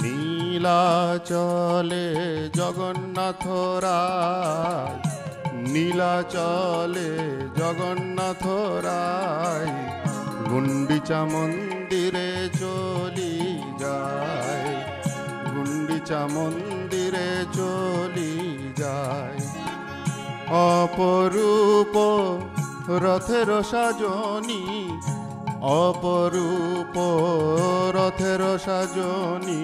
নীলাচলে জগন্নাথ রায়, নীলাচলে জগন্নাথ রায় গুন্ডিচা মন্দিরে চলি যায়, গুন্ডিচা মন্দিরে চলি যায়। অপরূপ রথের সাজনি, অপরূপ রথের সাজনি,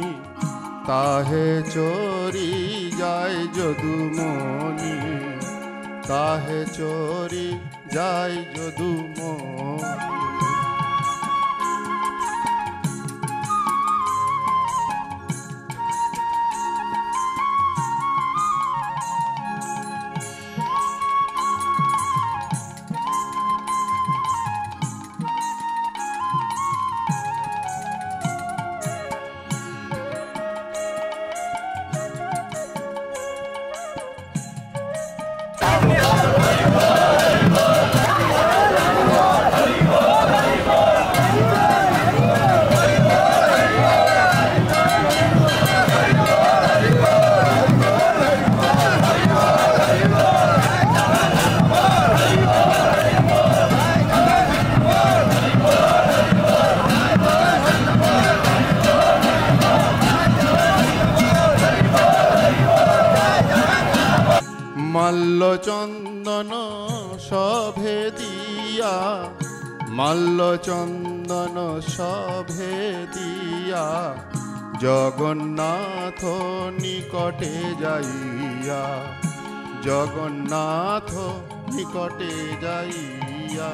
তাহে চরি যায় যদুমণি, তাহে চরি যায় যদুমণি। মাল্য চন্দন সভে দিয়া, মাল্য চন্দন সভে দিয়া, জগন্নাথ নিকটে যাইয়া, জগন্নাথ নিকটে যাইয়া।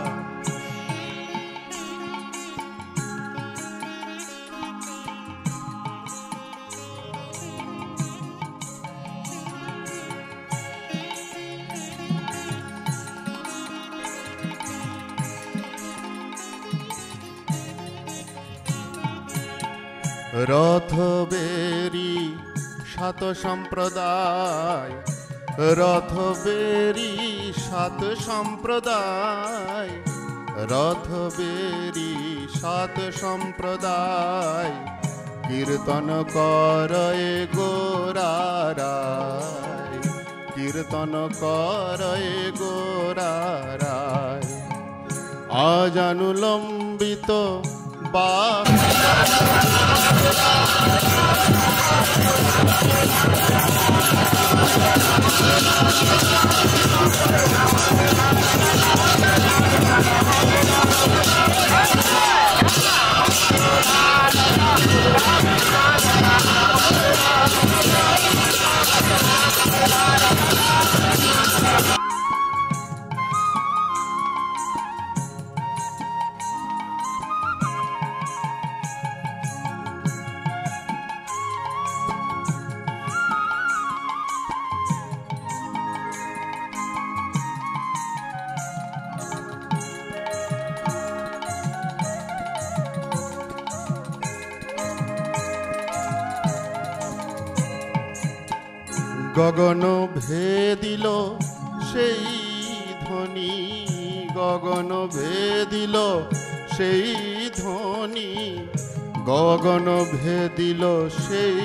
রথ বেরি সাত সম্প্রদায়, রথ বেরি সাত সম্প্রদায়, রথ বেরি সাত সম্প্রদায়, কীর্তন করয়ে গোরারায়, কীর্তন করয়ে গোরারায়। আজানুলম্বিত বা গগন ভেদিল সেই ধ্বনি, গগন ভেদিল সেই ধ্বনি, গগন ভেদিল সেই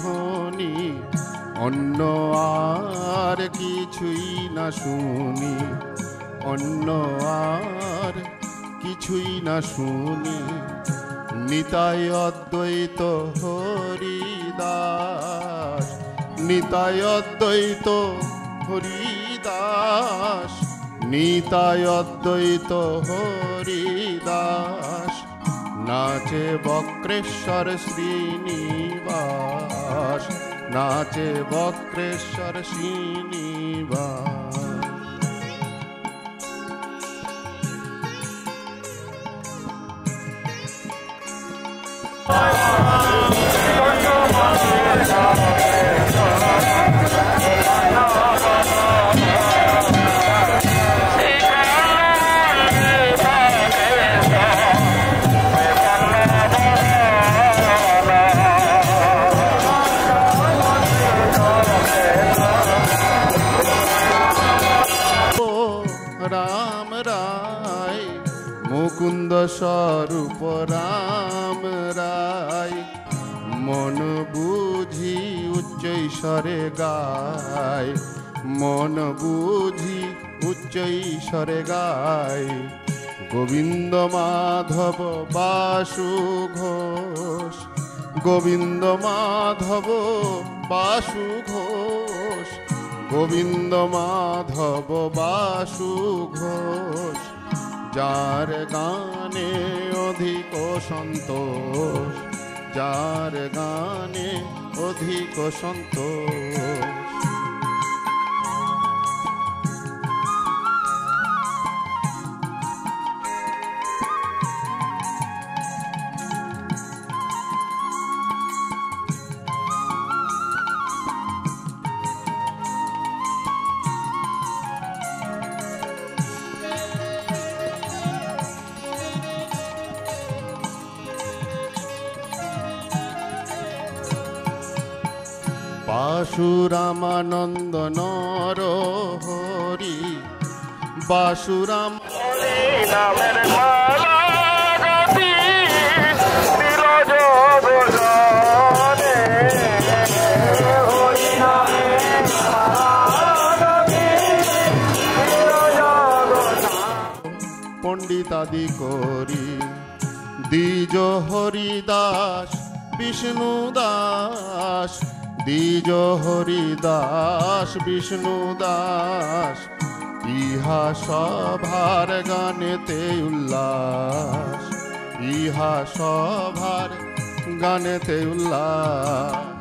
ধ্বনি, অন্য আর কিছুই না শুনি, অন্য আর কিছুই না শুনি। নিতাই অদ্বৈত হরিদাস, নিতাই অদ্বৈত হরিদাস, নিতাই অদ্বৈত হরিদাস। নাচে বক্রেশ্বর শ্রীনিবাস, নাচে বক্রেশ্বর শ্রীনিবাস। ঈশ্বরে গায়, মন বুঝি উচ্চ ঈশ্বরে গায়। গোবিন্দ মাধব বাসু ঘোষ, গোবিন্দ মাধব বাসু ঘোষ, গোবিন্দ মাধব বাসু ঘোষ। যার গানে অধিক সন্তোষ, যার গানে অধিক সন্তোষ। বাসুরামানন্দ নর হরি, বাসুরাম নামের মালা গাতি দিল জগজনে, হরি নামের মালা গাতি দিল জগজনে। পণ্ডিতাদি করি দ্বিজ হরিদাস বিষ্ণু দাস, দ্বিজ হরিদাস বিষ্ণু দাস। ইহা সভার গানেতে উল্লাস, ইহা সভার গানেতে উল্লাস।